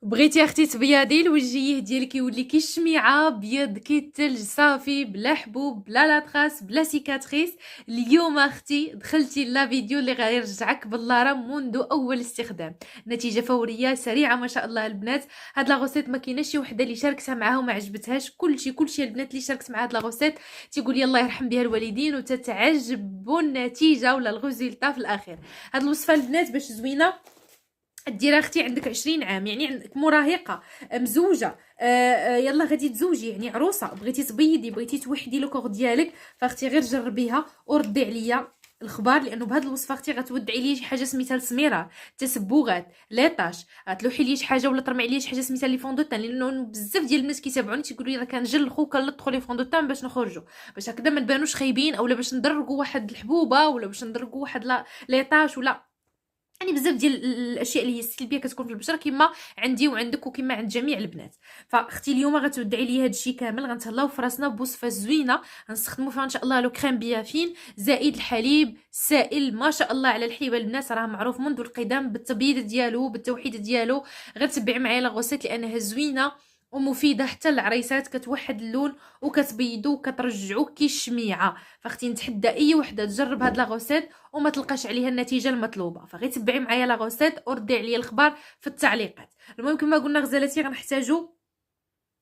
بغيتي اختي تبيضي الوجه ديالك يولي كي الشميعه بيض كي الثلج صافي بلا حبوب بلا لاطراس بلا سيكاتريس. اليوم اختي دخلتي لا فيديو اللي غيرجعك باللارا منذ اول استخدام. نتيجه فوريه سريعه ما شاء الله البنات. هاد لا غوسيت ما كايناش شي وحده اللي شاركتها معاها وما عجبتهاش. كلشي البنات اللي شاركت مع هاد لا غوسيت تيقول لي الله يرحم بها الوالدين وتتعجبوا النتيجه ولا الريزلتا في الاخير. هاد الوصفه البنات باش زوينه ديري اختي عندك 20 عام، يعني عندك مراهقه مزوجه، يلا غادي تزوجي، يعني عروسه بغيتي تبيضي بغيتي توحدي لو كور ديالك، فاختي غير جربيها وردي عليا الخبار. لانه بهاد الوصفه اختي غتودعي لي شي حاجه سميتها السميره، تسبوغات، ليطاش، غتلوحي لي شي حاجه ولا ترمعي لي شي حاجه سميتها لي فوندوتان. لانه بزاف ديال الناس كيتابعوني تيقولوا لي راه كنجلخوا كنلطخوا لي فوندوتان باش نخرجوا، باش هكذا ما نبانوش خايبين، اولا باش ندرقوا واحد الحبوبه، ولا باش ندرقوا واحد ليطاش، ولا يعني بزاف ديال الاشياء اللي هي السلبيه كتكون في البشره كما عندي وعندك وكما عند جميع البنات. فاختي اليوم غتودعي لي هادشي كامل، غنتهلاو في راسنا بوصفه زوينه غنستخدموا فيها ان شاء الله لو كريم بيافين زائد الحليب سائل. ما شاء الله على الحليب البنات، راه معروف منذ القدم بالتبييض ديالو بالتوحيد ديالو. غير تبعي معايا لا غوسيت لانها زوينه ومفيده حتى للعريسات، كتوحد اللون وكتبيضو وكترجعو كي الشميعه. فاختي نتحدى اي وحده تجرب هاد لا غوسيت وما تلقاش عليها النتيجه المطلوبه، فغير تبعي معايا لا غوسيت وردي عليا الخبار في التعليقات. المهم كما قلنا غزالاتي غنحتاجو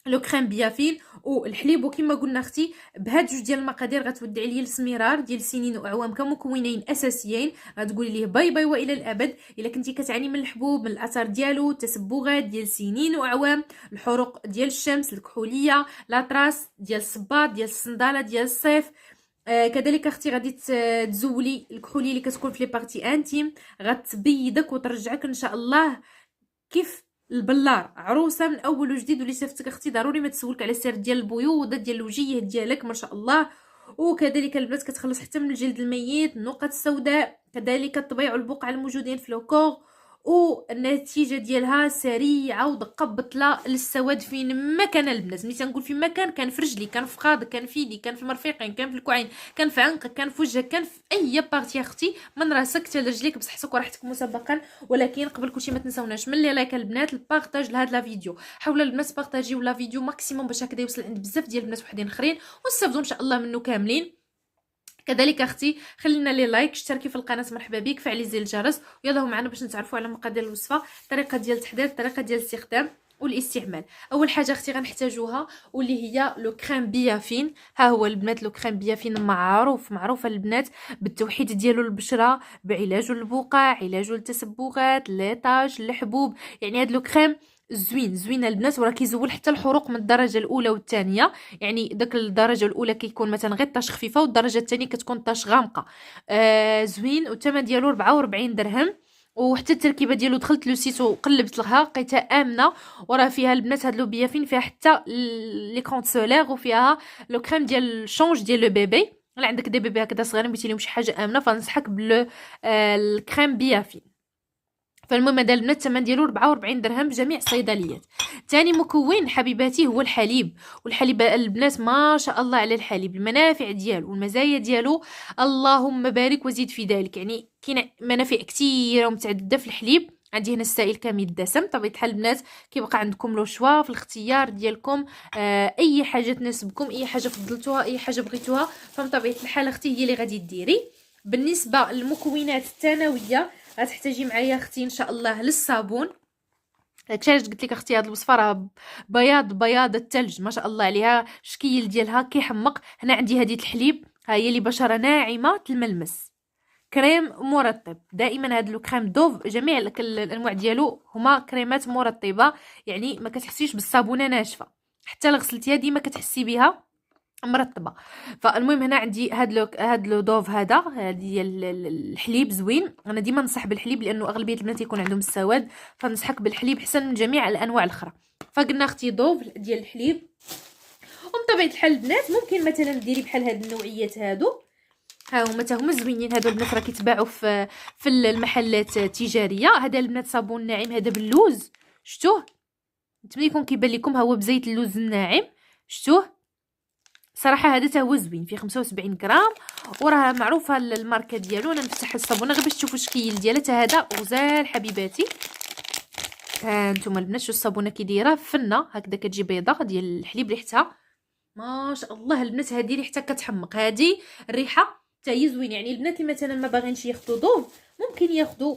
لو كريم بيافين والحليب، وكما قلنا اختي بهاد جوج ديال المقادير غتودعي لي السمرار ديال سنين واعوام كمكونين اساسيين. غتقولي ليه باي باي والى الابد الا كنتي كتعاني من الحبوب، من الاثار ديالو، التسبغات ديال سنين واعوام، الحروق ديال الشمس، الكحوليه، لاطراس ديال الصباط، ديال الصنداله، ديال الصيف. كذلك اختي غادي تزولي الكحوليه اللي كتكون في لي بارتي انتيم، غتبيضك وترجعك ان شاء الله كيف البلار، عروسه من اول وجديد. واللي شفتك اختي ضروري ما تسولك على السر ديال البيوض ديال الوجيه ديالك ما شاء الله. وكذلك البنات كتخلص حتى من الجلد الميت، النقط السوداء، كذلك الطبيع والبقع الموجودين في لوكور، والنتيجه ديالها سريعه ودقه بطله للسواد فين ما كان البنات. ملي تنقول فين ما كان، كان في رجلي، كان في خاضك، كان في يدي، كان في المرفقين، كان في الكوعين، كان في عنقك، كان في وجهك، كان في اي بارتي اختي من راسك حتى لرجليك بصحتك وراحتك مسبقا. ولكن قبل كلشي ما تنساوناش من لي لايك البنات البارطاج لهاد لا فيديو. حاولوا البنات بارطاجيو لا فيديو ماكسيموم باش هكذا يوصل عند بزاف ديال البنات وحدين اخرين ونستافدوا ان شاء الله منه كاملين. كذلك اختي خلينا لي لايك، اشتركي في القناه، مرحبا بك، فعلي زر الجرس ويلا معنا باش نتعرفوا على مقادير الوصفه، الطريقه ديال التحضير، الطريقه ديال الاستخدام والاستعمال. اول حاجه اختي غنحتاجوها واللي هي لو كريم بيافين. ها هو البنات لو كريم بيافين معروفه البنات بالتوحيد ديالو البشره، بعلاجه البقع، علاجه التسبغات، ليطاج، الحبوب. يعني هاد لو كريم زوين البنات، وراه كيزول حتى الحروق من الدرجه الاولى والثانيه. يعني داك الدرجه الاولى كيكون مثلا غير طاش خفيفه، والدرجه الثانيه كتكون طاش غامقه. زوين، والثمن ديالو 44 درهم. وحتى التركيبه ديالو دخلت لو سيت وقلبت لها لقيتها امنه، وراه فيها البنات هاد لو بيافين فيها حتى ليكرون سولير، وفيها لو كريم ديال الشونج ديال لو بيبي. الا عندك دي بيبي هكذا صغيرين بغيتي لهم شي حاجه امنه فنصحك بلو الكريم بيافين. فالمهم هذا البنات الثمن ديالو 44 درهم بجميع الصيدليات. ثاني مكون حبيباتي هو الحليب. والحليب البنات ما شاء الله على الحليب، المنافع ديالو والمزايا ديالو اللهم بارك وزيد في ذلك. يعني كاين منافع كثيره ومتعدده في الحليب. عندي هنا السائل كامل الدسم. طبيعه الحال البنات كيبقى عندكم لو شوا في الاختيار ديالكم، اي حاجه تناسبكم، اي حاجه فضلتوها، اي حاجه بغيتوها، فبطبيعه الحال اختي هي اللي غادي ديري. بالنسبه للمكونات الثانويه غتحتاجي معايا اختي ان شاء الله للصابون. داكشي علاش قلت لك اختي هاد الوصفه راه بياض الثلج ما شاء الله عليها، الشكل ديالها كيحمق. هنا عندي هديه الحليب، ها هي اللي بشره ناعمه الملمس، كريم مرطب. دائما هاد لو كريم دوف جميع الانواع ديالو هما كريمات مرطبه، يعني ما كتحسيش بالصابونه ناشفه، حتى لغسلتيها ديما كتحسي بها مرطبه. فالمهم هنا عندي هاد لو دوف هذا ديال الحليب زوين. انا ديما ننصح بالحليب لانه اغلبيه البنات يكون عندهم السواد، فنصحك بالحليب حسن من جميع الانواع الاخرى. فقلنا اختي دوف ديال الحليب. ومن طبيعه الحال البنات ممكن مثلا ديري بحال هاد النوعيات هادو، ها هما حتى هما زوينين. هادو البنات راه كيتباعوا في المحلات التجاريه. هذا البنات صابون ناعم هذا باللوز، شفتوه؟ نتمنى يكون كيبان لكم، ها هو بزيت اللوز الناعم، شفتوه؟ صراحه هذا تا هو زوين، فيه 75 غرام، وراه معروفه الماركه ديالو. انا نفتح الصابونه غير باش تشوفوا الشكل ديالها، تا هذا غزال حبيباتي. ها نتوما البنات شو الصابونه كي دايره فنه هكذا، كتجي بيضه ديال الحليب ريحتها ما شاء الله البنات. هذه ريحتها كتحمق، هذه الريحه حتى هي زوينه. يعني البنات اللي مثلا ما باغينش ياخذوا ضوف ممكن ياخذوا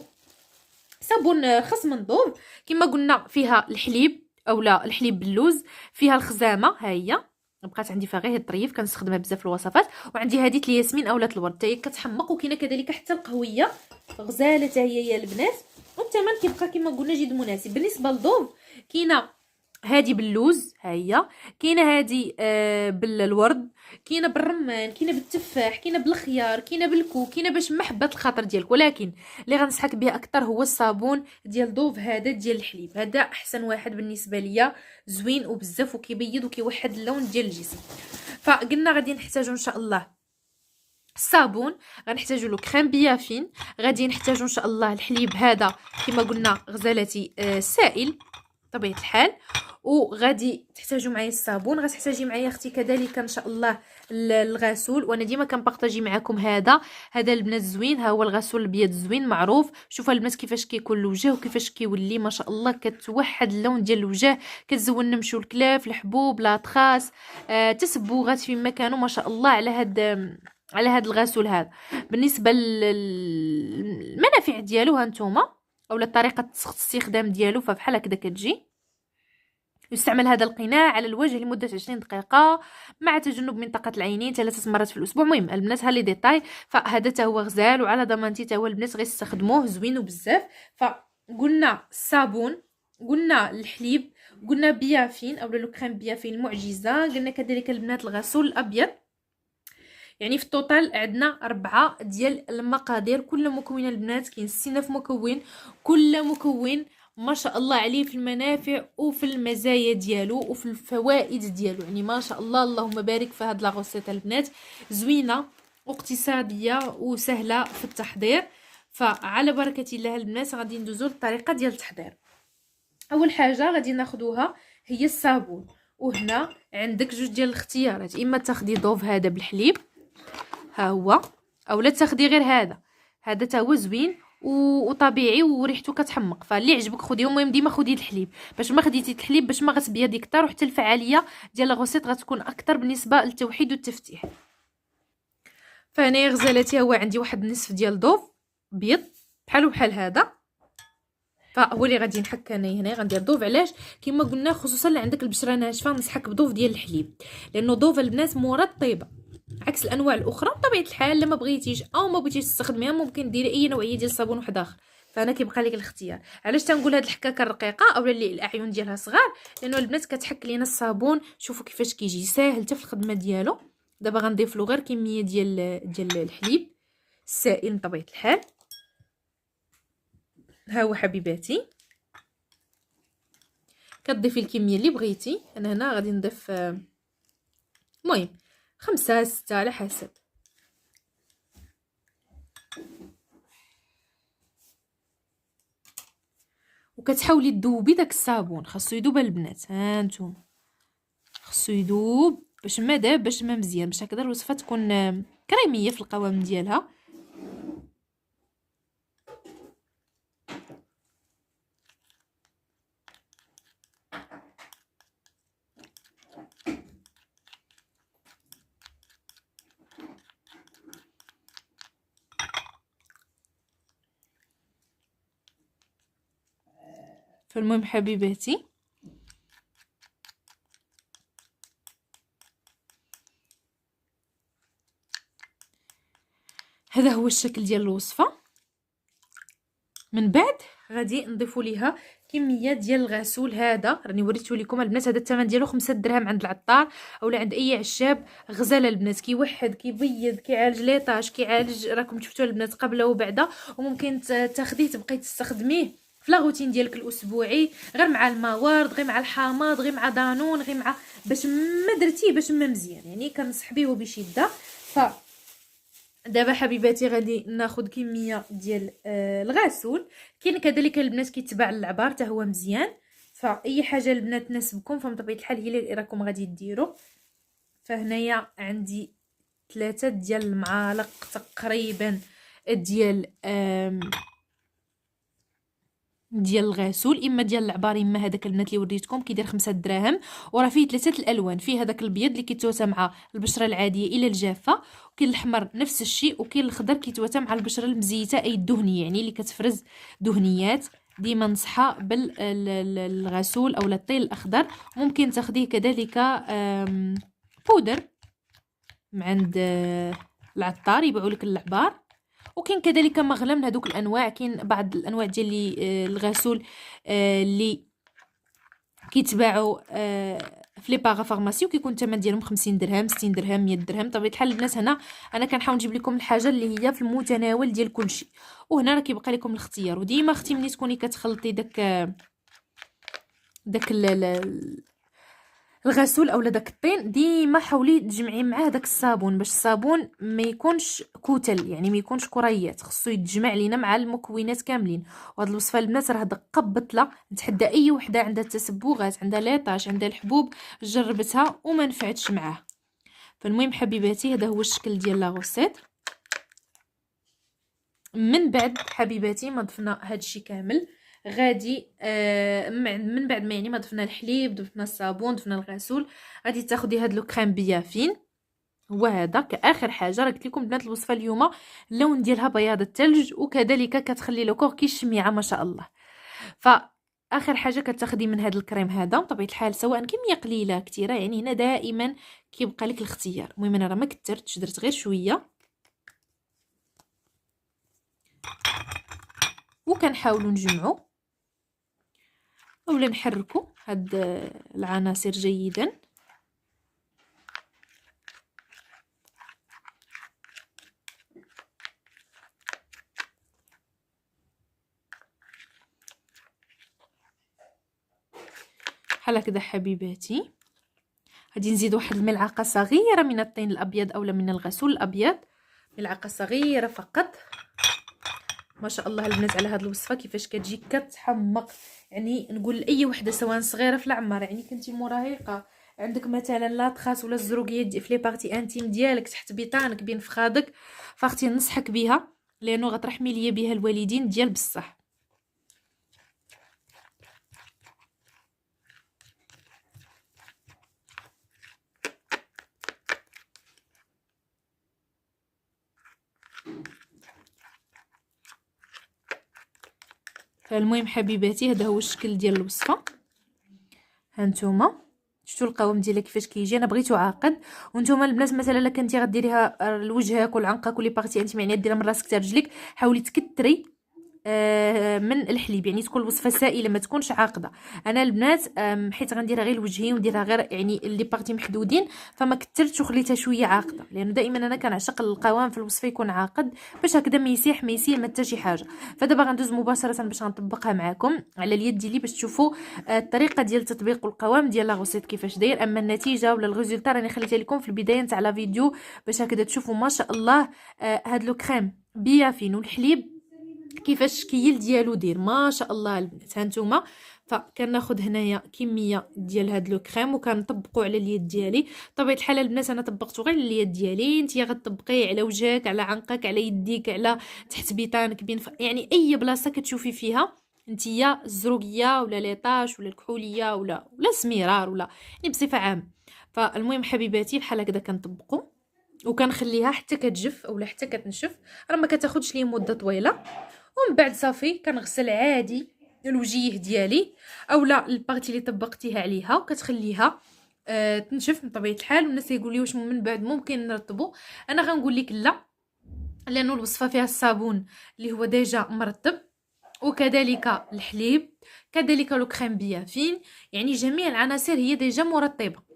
صابون رخص من ضوف. كما قلنا فيها الحليب اولا الحليب باللوز، فيها الخزامه ها هي بقات عندي فيها غير الطريف كنستخدمها بزاف في الوصفات، وعندي هذه الياسمين اولا الورد حتى هي كتحمق. وكاينه كذلك حتى القهويه غزاله حتى هي يا البنات، والثمن كيبقى كما قلنا جد مناسب. بالنسبه للضوف كاينه هذه باللوز ها هي، كاينه هذه بالورد، كاينه بالرمان، كاينه بالتفاح، كاينه بالخيار، كاينه بالكوك، كاينه باش محبه الخاطر ديالك. ولكن اللي غنصحك به اكثر هو الصابون ديال ضوف هذا ديال الحليب، هذا احسن واحد بالنسبه ليا، زوين وبزاف وكيبيض وكيوحد اللون ديال الجسم. فقلنا غادي نحتاجو ان شاء الله الصابون، غنحتاجو له كريم بيافين، غادي نحتاجو ان شاء الله الحليب هذا كما قلنا غزالتي سائل طبيعه الحال، وغادي تحتاجوا معايا الصابون. غتحتاجي معايا اختي كذلك ان شاء الله الغسول، وانا ديما كنبارطاجي معكم هذا البنات زوين، ها هو الغسول الابيض الزوين معروف. شوفوا البنات كيفاش كيكون الوجه وكيفاش كيولي ما شاء الله، كتوحد اللون ديال الوجه، كتزون نمشيو الكلاف الحبوب لاطخاس تسبوغات في مكانه ما شاء الله على هذا الغسول هذا. بالنسبه للمنافع ديالو هانتوما اولا طريقه الاستخدام ديالو فبحال هكذا كتجي. يستعمل هذا القناع على الوجه لمدة 20 دقيقة مع تجنب منطقة العينين 3 مرات في الأسبوع. المهم البنات ها لي ديتاي، فهذا تا هو غزال وعلى ضمانتي تا هو البنات غيستخدموه زوين وبزاف. فقلنا الصابون، قلنا الحليب، قلنا بيافين اولا لو كريم بيافين المعجزة، قلنا كذلك البنات الغسول الأبيض. يعني في التوتال عندنا 4 ديال المقادير. كل مكون البنات كاين 69 مكون، كل مكون ما شاء الله عليه في المنافع وفي المزايا ديالو وفي الفوائد ديالو. يعني ما شاء الله اللهم بارك في هاد لاغوسيط البنات، زوينه واقتصاديه وسهله في التحضير. فعلى بركه الله البنات غادي ندوزو للطريقه ديال التحضير. اول حاجه غادي ناخذوها هي الصابون، وهنا عندك جوج ديال الاختيارات، اما تاخدي ضوف هذا بالحليب ها هو، اولا تاخدي غير هذا تا هو زوين وطبيعي وريحته كتحمق، فاللي عجبك خديه. المهم ديما خدي الحليب، باش ما خديتي الحليب باش ما غتبيضي كتر، وحتى الفعاليه ديال لاغوسيط غتكون اكثر بالنسبه للتوحيد والتفتيح. فهنايا غزالاتي هو عندي واحد النصف ديال الضوف بيض بحال هذا، فهو اللي غادي نحك انايا هنا. غندير ضوف علاش كما قلنا خصوصا اللي عندك البشره ناشفه نصحك بضوف ديال الحليب، لانه ضوف البنات مراد طيبه عكس الانواع الاخرى. بطبيعه الحال لما بغيتيش او ما بغيتيش تستخدميها ممكن ديري اي نوعيه ديال الصابون واحد اخر، فانا كيبقى لك الاختيار. علاش تنقول هاد الحكاكه الرقيقه اولا اللي الاعين ديالها صغار، لانه البنات كتحك لينا الصابون. شوفوا كيفاش كيجي ساهل حتى في الخدمه ديالو. دابا غنضيف له غير كميه ديال الحليب السائل بطبيعه الحال. ها هو حبيباتي كتضيفي الكميه اللي بغيتي. انا هنا غادي نضيف المهم 5 6 على حسب. وكتحاولي تذوبي داك الصابون، خاصو يذوب البنات. ها نتوما خاصو يذوب باش ما داب باش ما مزيان، باش هكذا الوصفه تكون كريميه في القوام ديالها. فالمهم حبيباتي هذا هو الشكل ديال الوصفه. من بعد غادي نضيفوا ليها كميه ديال الغسول. هذا راني وريته لكم البنات، هذا الثمن ديالو 5 دراهم عند العطار اولا عند اي عشاب. غزال البنات كيوحد كيبيض كيعالج ليطاج كيعالج، راكم شفتوا البنات قبله وبعده. وممكن تاخديه تبقاي تستخدميه في لاغوتين ديالك الاسبوعي، غير مع الموارد، غير مع الحامض، غير مع دانون، غير مع باش ما درتيه باش ما مزيان. يعني كنصح بيه وبشده. ف دابا حبيباتي غادي ناخذ كميه ديال الغسول. كاين كذلك البنات كيتباع العبار حتى هو مزيان، فاي حاجه البنات تناسبكم فمن طبيعه الحال هي اللي راكم غادي ديروا. فهنايا عندي 3 ديال المعالق تقريبا ديال ديال الغسول، اما ديال العبار اما هذاك البنات اللي وريتكم كيدير 5 دراهم، وراه فيه 3 الالوان. فيه هذاك الابيض اللي كيتواتى مع البشره العاديه الى الجافه، وكاين الاحمر نفس الشيء، وكاين الخضر كيتواتى مع البشره المزيته اي الدهنيه، يعني اللي كتفرز دهنيات. ديما نصحى بالغسول او الطين الاخضر. ممكن تاخديه كذلك بودر من عند العطار يبيعوا لك العبار. وكاين كذلك مغلى من هذوك الانواع. كاين بعض الانواع ديال الغسول اللي كيتباعوا في لي باغا فارماسي، وكيكون الثمن ديالهم 50 درهم 60 درهم 100 درهم. طبيعه الحال البنات هنا انا كنحاول نجيب لكم الحاجه اللي هي في المتناول ديال كلشي، وهنا راه كيبقى لكم الاختيار. وديما اختي ملي تكوني كتخلطي داك الغسول اولا داك الطين، ديما حاولي تجمعي معاه داك الصابون، باش الصابون ما يكونش كتل، يعني ما يكونش كريات، خصو يتجمع لينا مع المكونات كاملين. وهاد الوصفه البنات راه دقه بطله، نتحدى اي وحده عندها تسبغات، عندها ليطاش، عندها الحبوب، جربتها وما نفعتش معاها. فالمهم حبيباتي هذا هو الشكل ديال لا غوسيت. من بعد حبيباتي ما ضفنا هادشي كامل، غادي من بعد ما يعني ما ضفنا الحليب، ضفنا الصابون، ضفنا الغسول، غادي تاخدي هاد لو كريم بيافين. هو هذا كاخر حاجه. راه قلت لكم بنات الوصفه اليوم اللون ديالها بياض الثلج، وكذلك كتخلي لو كور كيشميعه ما شاء الله. فاخر حاجه كتاخدي من هذا الكريم هذا بطبيعه الحال، سواء كميه قليله كثيره، يعني هنا دائما كيبقى لك الاختيار. المهم انا راه ما كثرتش، درت غير شويه، وكنحاولوا نجمعوا اولا نحركوا هاد العناصر جيدا. بحال هكذا حبيباتي. غادي نزيد واحد الملعقه صغيره من الطين الابيض اولا من الغسول الابيض، ملعقه صغيره فقط. ما شاء الله البنات على هذه الوصفه كيفاش كتجي كتحمق. يعني نقول لاي وحده سواء صغيره في العمر، يعني كنتي مراهقه، عندك مثلا لا تخاس ولا الزروقيه في لي بارتي انتيم ديالك تحت بيطانك بين فخادك، فاختي ننصحك بها لانه غترحمي ليا بها الوالدين ديال بصح. فالمهم حبيباتي هذا هو الشكل ديال الوصفه. هانتوما شفتوا القوام ديالها كيفاش كيجي. انا بغيتو عاقد، وانتم البنات مثلا الا كنتي غديريها لوجهك والعنقك ولي بارتي انت يعني ديرها من راسك حتى رجليك، حاولي تكثري من الحليب، يعني تكون الوصفه سائله ما تكونش عاقده. انا البنات حيت غنديرها غير لوجهي ونديرها غير يعني اللي بارتي محدودين، فما كثرتش وخليتها شويه عاقده، لانه دائما انا كنعشق القوام في الوصفه يكون عاقد باش هكذا ما يسيح ما يسيل ما حتى شي حاجه. فدابا غندوز مباشره باش غنطبقها معكم على اليد ديالي باش تشوفوا الطريقه ديال تطبيق القوام ديال لا غوسيت كيفاش داير. اما النتيجه ولا الريزولطا راني خليتها لكم في البدايه نتاع لا فيديو باش هكذا تشوفوا ما شاء الله هاد لو كريم بيافين والحليب كيفاش الشكيل ديالو داير ما شاء الله البنات. هانتوما فكناخذ هنايا كميه ديال هاد لو كريم وكنطبقوا على اليد ديالي. طبيعه الحال البنات انا طبقته غير على اليد ديالي، نتيا غتطبقيه على وجهك، على عنقك، على يديك، على تحت بيطانك، بين يعني اي بلاصه كتشوفي فيها نتيا الزروقيه ولا ليطاش ولا الكحوليه ولا سميرار ولا يعني بصفه عامه. فالمهم حبيباتي بحال هكذا كنطبقوا وكنخليها حتى كتجف اولا حتى كتنشف، راه ما كتاخذش لي مده طويله. ومن بعد صافي كنغسل عادي الوجيه ديالي اولا البارتي اللي طبقتيها عليها وكتخليها تنشف من طبيعه الحال. والناس يقول لي واش من بعد ممكن نرطبو، انا غنقول لك لا، لانه الوصفه فيها الصابون اللي هو ديجا مرطب، وكذلك الحليب، كذلك لو كريم بيافين، يعني جميع العناصر هي ديجا مرطبه،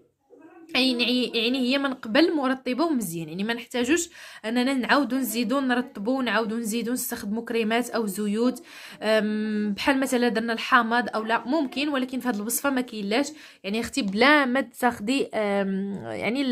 يعني هي من قبل مرطبه ومزيان، يعني ما نحتاجوش اننا نعاودو نزيدو نرطبو ونعاودو نزيدو نستخدمو كريمات او زيوت بحال مثلا درنا الحامض او لا ممكن، ولكن في هذه الوصفه ما كاينلاش. يعني اختي بلا ما تاخدي يعني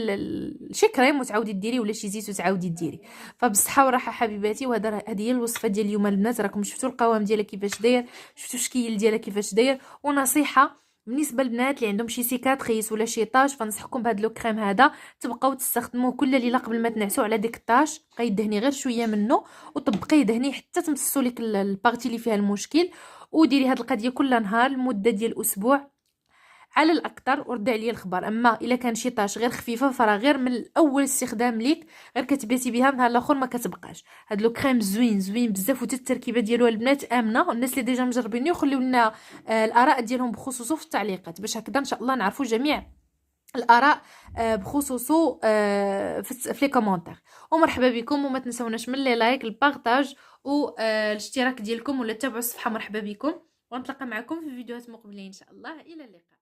شي كريم وتعاودي ديري ولا شي زيت وتعاودي ديري. فبصحه وراحه حبيباتي. وهذا هذه هي الوصفه ديال اليوم البنات. راكم شفتوا القوام ديالها كيفاش داير، شفتوا الشكل ديالها كيفاش داير. ونصيحه بالنسبه للبنات اللي عندهم شي سيكاتريس ولا شي طاش، فنصحكم بهذا لو كريم هذا تبقاو تستخدموه كل ليله قبل ما تنعسوا على ديك الطاش. بقاي دهني غير شويه منه وطبقيه دهني حتى تمتصوا لك البارتي اللي فيها المشكل، وديري هاد القضيه كل نهار لمده ديال اسبوع على الاكثر، وردي عليا الخبر. اما الا كان شي طاش غير خفيفه فراه غير من الاول استخدام ليك غير كتباتي بها، نهار الاخر ما كتبقاش. هاد لو كريم زوين بزاف، وحتى التركيبه ديالو البنات امنه. الناس اللي ديجا مجربينه خليو لنا الاراء ديالهم بخصوصه في التعليقات، باش هكذا ان شاء الله نعرفوا جميع الاراء بخصوصه في لي كومونتير. ومرحبا بكم، وما تنسوناش من لي لايك البارطاج والاشتراك ديالكم، ولا تتابعوا الصفحه. مرحبا بكم، ونتلاقى معكم في فيديوهات مقبلين ان شاء الله. الى اللقاء.